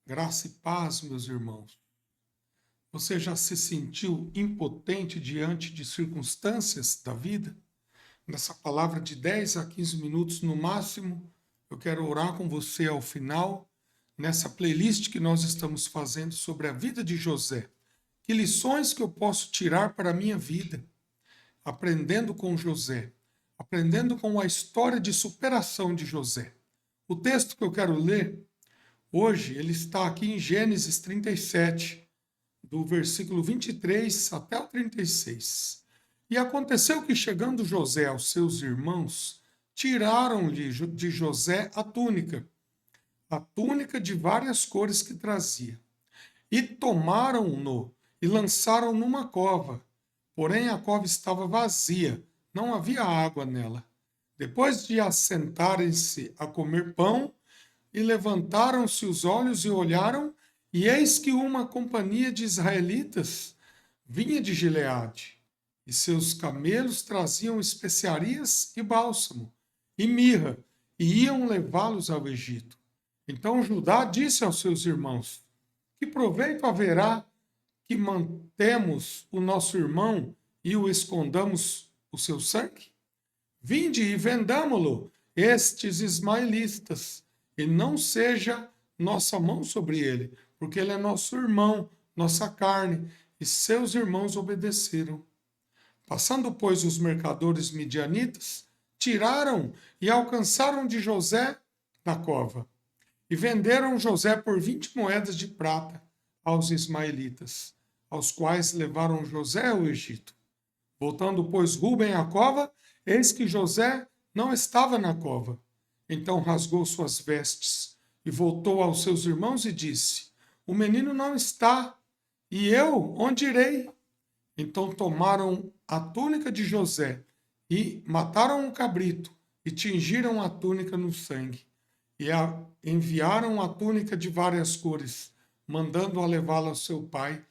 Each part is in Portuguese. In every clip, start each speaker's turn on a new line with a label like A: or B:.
A: Graça e paz, meus irmãos. Você já se sentiu impotente diante de circunstâncias da vida? Nessa palavra de 10 a 15 minutos no máximo, eu quero orar com você ao final, nessa playlist que nós estamos fazendo sobre a vida de José. Que lições que eu posso tirar para a minha vida, aprendendo com José, aprendendo com a história de superação de José. O texto que eu quero ler hoje, ele está aqui em Gênesis 37, do versículo 23 até o 36. E aconteceu que, chegando José aos seus irmãos, tiraram-lhe de José a túnica de várias cores que trazia, e tomaram-no e lançaram numa cova. Porém, a cova estava vazia, não havia água nela. Depois de assentarem-se a comer pão, e levantaram-se os olhos e olharam, e eis que uma companhia de israelitas vinha de Gileade, e seus camelos traziam especiarias e bálsamo, e mirra, e iam levá-los ao Egito. Então Judá disse aos seus irmãos: Que proveito haverá que mantemos o nosso irmão e o escondamos o seu sangue? Vinde e vendamo-lo, estes ismaelitas, e não seja nossa mão sobre ele, porque ele é nosso irmão, nossa carne. E seus irmãos obedeceram. Passando, pois, os mercadores midianitas, tiraram e alcançaram de José na cova, e venderam José por 20 moedas de prata aos ismaelitas, aos quais levaram José ao Egito. Voltando, pois, Rúben à cova, eis que José não estava na cova. Então rasgou suas vestes e voltou aos seus irmãos e disse: O menino não está, e eu onde irei? Então tomaram a túnica de José e mataram um cabrito e tingiram a túnica no sangue. E enviaram a túnica de várias cores, mandando-a levá-la ao seu pai.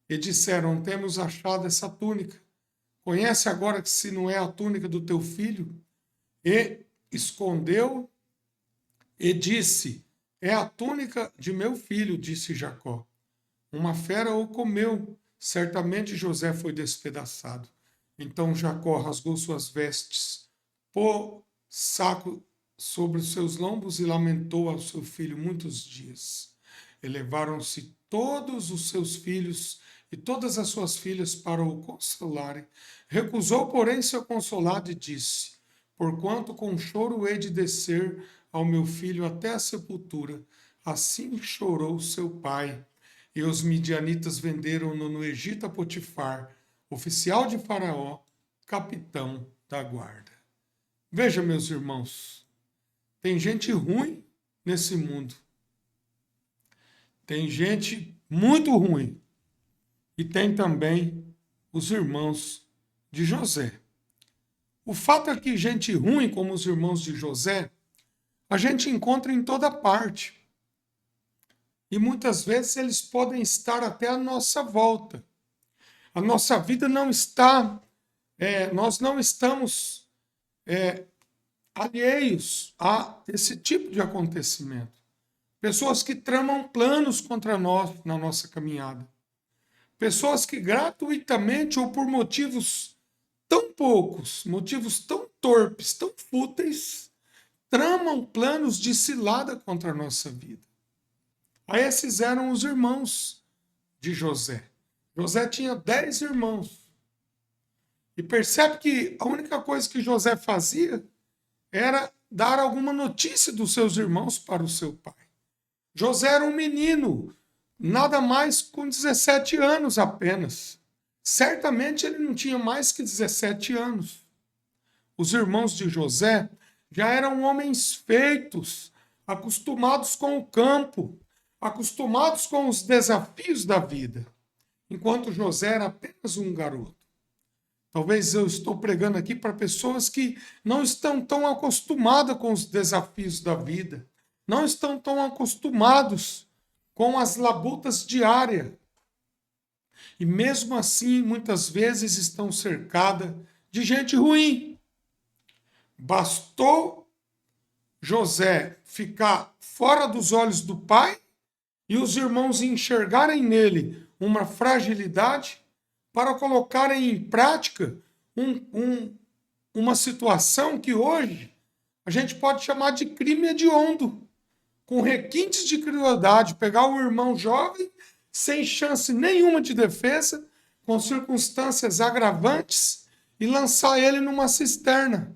A: E disseram: Temos achado essa túnica. Conhece agora que se não é a túnica do teu filho? E escondeu e disse: É a túnica de meu filho, disse Jacó. Uma fera o comeu, certamente José foi despedaçado. Então Jacó rasgou suas vestes, pôs saco sobre os seus lombos e lamentou ao seu filho muitos dias. Elevaram-se todos os seus filhos e todas as suas filhas para o consolarem. Recusou, porém, seu consolado e disse: Porquanto com choro hei de descer ao meu filho até a sepultura. Assim chorou seu pai. E os midianitas venderam-no no Egito a Potifar, oficial de Faraó, capitão da guarda. Veja, meus irmãos, tem gente ruim nesse mundo. Tem gente muito ruim. E tem também os irmãos de José. O fato é que gente ruim, como os irmãos de José, a gente encontra em toda parte. E muitas vezes eles podem estar até à nossa volta. A nossa vida não está, nós não estamos alheios a esse tipo de acontecimento. Pessoas que tramam planos contra nós na nossa caminhada. Pessoas que gratuitamente ou por motivos tão poucos, motivos tão torpes, tão fúteis, tramam planos de cilada contra a nossa vida. Aí esses eram os irmãos de José. José tinha 10 irmãos. E percebe que a única coisa que José fazia era dar alguma notícia dos seus irmãos para o seu pai. José era um menino, nada mais com 17 anos apenas. Certamente ele não tinha mais que 17 anos. Os irmãos de José já eram homens feitos, acostumados com o campo, acostumados com os desafios da vida, enquanto José era apenas um garoto. Talvez eu estou pregando aqui para pessoas que não estão tão acostumadas com os desafios da vida, não estão tão acostumados com as labutas diárias. E mesmo assim, muitas vezes estão cercadas de gente ruim. Bastou José ficar fora dos olhos do pai e os irmãos enxergarem nele uma fragilidade para colocarem em prática uma situação que hoje a gente pode chamar de crime hediondo, com requintes de crueldade, pegar o irmão jovem sem chance nenhuma de defesa, com circunstâncias agravantes e lançar ele numa cisterna.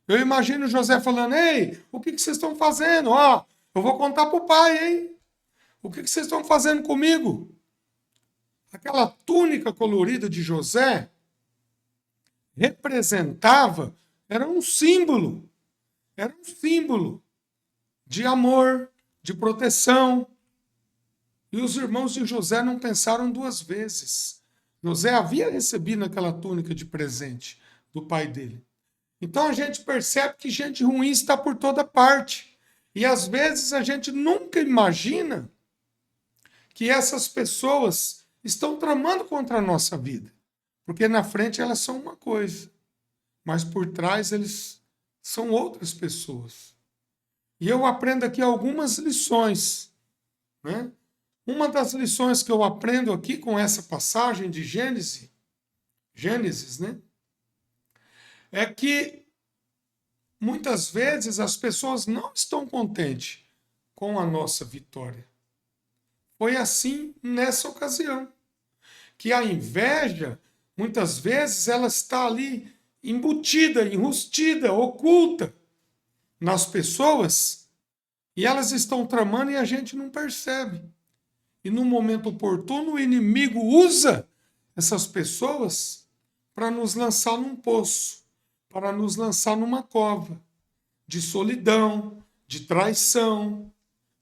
A: Eu imagino José falando: ei, o que vocês estão fazendo? Ó, eu vou contar para o pai, hein? O que vocês estão fazendo comigo? Aquela túnica colorida de José representava, era um símbolo de amor, de proteção. E os irmãos de José não pensaram duas vezes. José havia recebido aquela túnica de presente do pai dele. Então a gente percebe que gente ruim está por toda parte. E às vezes a gente nunca imagina que essas pessoas estão tramando contra a nossa vida. Porque na frente elas são uma coisa, mas por trás eles são outras pessoas. E eu aprendo aqui algumas lições, né? Uma das lições que eu aprendo aqui com essa passagem de Gênesis, né? É que muitas vezes as pessoas não estão contentes com a nossa vitória. Foi assim nessa ocasião, que a inveja, muitas vezes, ela está ali embutida, enrustida, oculta nas pessoas, e elas estão tramando e a gente não percebe. E no momento oportuno, o inimigo usa essas pessoas para nos lançar num poço, para nos lançar numa cova de solidão, de traição,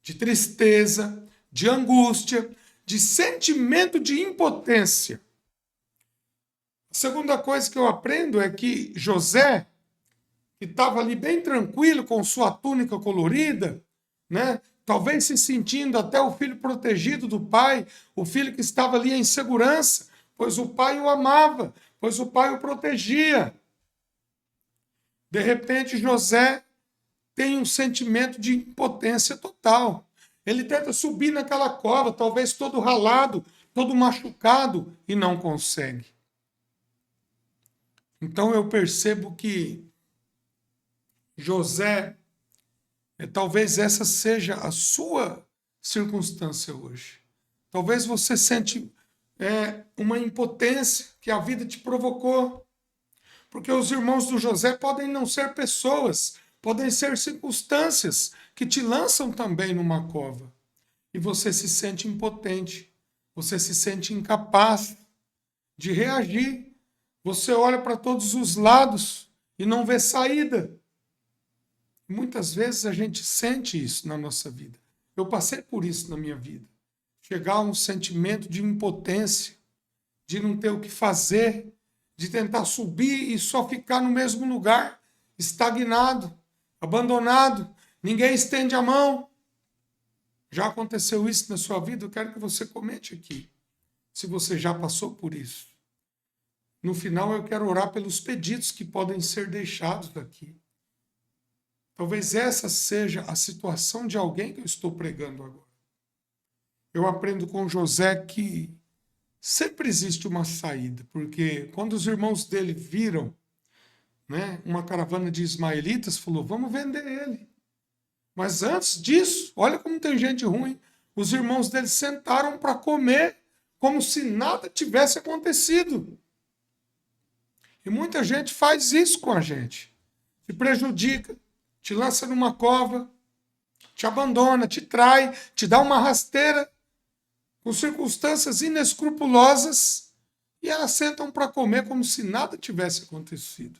A: de tristeza, de angústia, de sentimento de impotência. A segunda coisa que eu aprendo é que José, que estava ali bem tranquilo com sua túnica colorida, né? Talvez se sentindo até o filho protegido do pai, o filho que estava ali em segurança, pois o pai o amava, pois o pai o protegia. De repente, José tem um sentimento de impotência total. Ele tenta subir naquela cova, talvez todo ralado, todo machucado, e não consegue. Então eu percebo que José, talvez essa seja a sua circunstância hoje. Talvez você sente uma impotência que a vida te provocou. Porque os irmãos do José podem não ser pessoas, podem ser circunstâncias que te lançam também numa cova. E você se sente impotente, você se sente incapaz de reagir. Você olha para todos os lados e não vê saída. Muitas vezes a gente sente isso na nossa vida. Eu passei por isso na minha vida. Chegar a um sentimento de impotência, de não ter o que fazer, de tentar subir e só ficar no mesmo lugar, estagnado, abandonado, ninguém estende a mão. Já aconteceu isso na sua vida? Eu quero que você comente aqui, se você já passou por isso. No final, eu quero orar pelos pedidos que podem ser deixados aqui. Talvez essa seja a situação de alguém que eu estou pregando agora. Eu aprendo com José que sempre existe uma saída, porque quando os irmãos dele viram, né, uma caravana de ismaelitas, falou: vamos vender ele. Mas antes disso, olha como tem gente ruim. Os irmãos dele sentaram para comer como se nada tivesse acontecido. E muita gente faz isso com a gente. Te prejudica, te lança numa cova, te abandona, te trai, te dá uma rasteira, com circunstâncias inescrupulosas, e elas sentam para comer como se nada tivesse acontecido.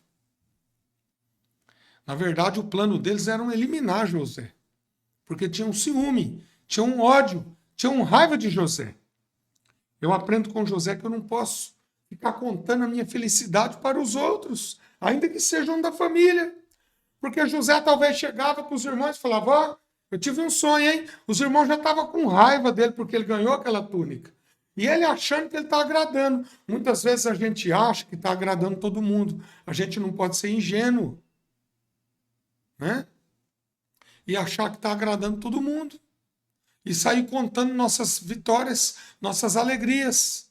A: Na verdade, o plano deles era eliminar José, porque tinham ciúme, tinham ódio, tinham raiva de José. Eu aprendo com José que eu não posso ficar contando a minha felicidade para os outros, ainda que sejam da família. Porque José talvez chegava para os irmãos e falava: ó, eu tive um sonho, hein? Os irmãos já estavam com raiva dele porque ele ganhou aquela túnica. E ele achando que ele está agradando. Muitas vezes a gente acha que está agradando todo mundo. A gente não pode ser ingênuo, né? E achar que está agradando todo mundo. e sair contando nossas vitórias, nossas alegrias.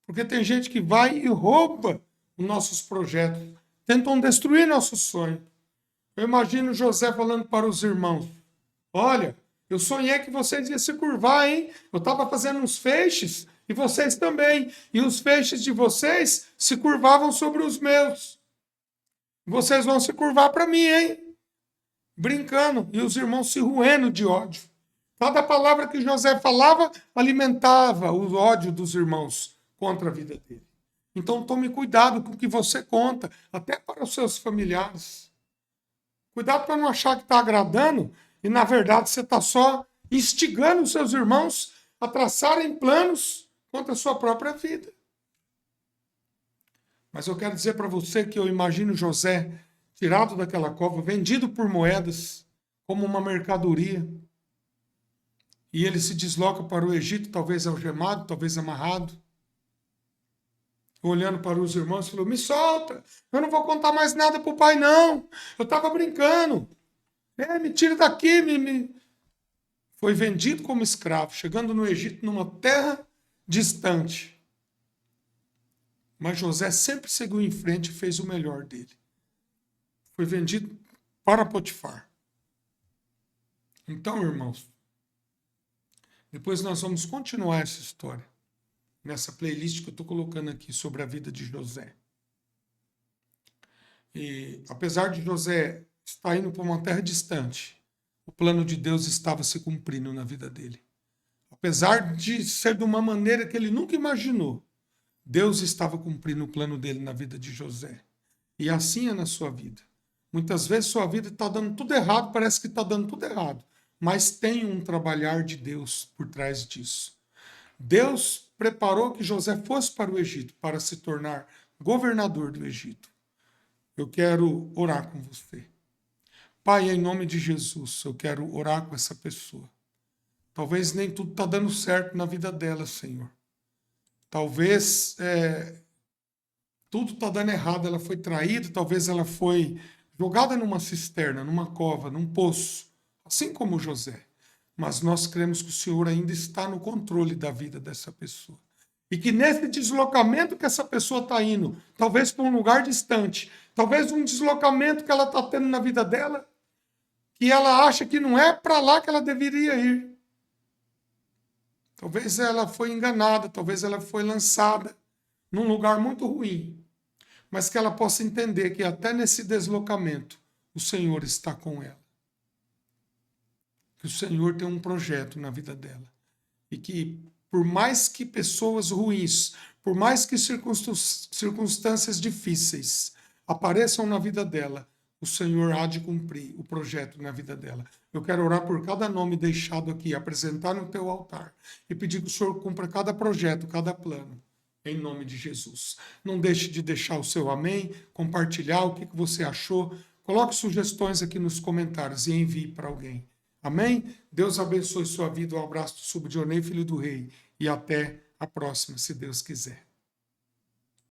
A: Porque tem gente que vai e rouba os nossos projetos, tentam destruir nosso sonho. Eu imagino José falando para os irmãos: olha, eu sonhei que vocês iam se curvar, hein? Eu estava fazendo uns feixes e vocês também. E os feixes de vocês se curvavam sobre os meus. Vocês vão se curvar para mim, hein? Brincando. E os irmãos se roendo de ódio. Cada palavra que José falava alimentava o ódio dos irmãos contra a vida dele. Então tome cuidado com o que você conta, até para os seus familiares. Cuidado para não achar que está agradando e, na verdade, você está só instigando os seus irmãos a traçarem planos contra a sua própria vida. Mas eu quero dizer para você que eu imagino José tirado daquela cova, vendido por moedas, como uma mercadoria. E ele se desloca para o Egito, talvez algemado, talvez amarrado. Olhando para os irmãos, falou: me solta, eu não vou contar mais nada para o pai, não. Eu estava brincando. Me tira daqui. Foi vendido como escravo, chegando no Egito, numa terra distante. Mas José sempre seguiu em frente e fez o melhor dele. Foi vendido para Potifar. Então, irmãos, depois nós vamos continuar essa história nessa playlist que eu estou colocando aqui sobre a vida de José. E apesar de José estar indo para uma terra distante, o plano de Deus estava se cumprindo na vida dele. Apesar de ser de uma maneira que ele nunca imaginou, Deus estava cumprindo o plano dele na vida de José. E assim é na sua vida. Muitas vezes sua vida está dando tudo errado, parece que está dando tudo errado. Mas tem um trabalhar de Deus por trás disso. Deus preparou que José fosse para o Egito para se tornar governador do Egito. Eu quero orar com você. Pai, em nome de Jesus, eu quero orar com essa pessoa. Talvez nem tudo está dando certo na vida dela, Senhor. Talvez tudo está dando errado. Ela foi traída, talvez ela foi jogada numa cisterna, numa cova, num poço, assim como José. Mas nós cremos que o Senhor ainda está no controle da vida dessa pessoa. E que nesse deslocamento que essa pessoa está indo, talvez para um lugar distante, talvez um deslocamento que ela está tendo na vida dela, que ela acha que não é para lá que ela deveria ir. Talvez ela foi enganada, talvez ela foi lançada num lugar muito ruim. Mas que ela possa entender que até nesse deslocamento o Senhor está com ela. Que o Senhor tem um projeto na vida dela. E que por mais que pessoas ruins, por mais que circunstâncias difíceis apareçam na vida dela, o Senhor há de cumprir o projeto na vida dela. Eu quero orar por cada nome deixado aqui, apresentar no teu altar e pedir que o Senhor cumpra cada projeto, cada plano, em nome de Jesus. Não deixe de deixar o seu amém, compartilhar o que você achou. Coloque sugestões aqui nos comentários e envie para alguém. Amém? Deus abençoe sua vida. Um abraço do Subdionei, filho do rei. E até a próxima, se Deus quiser.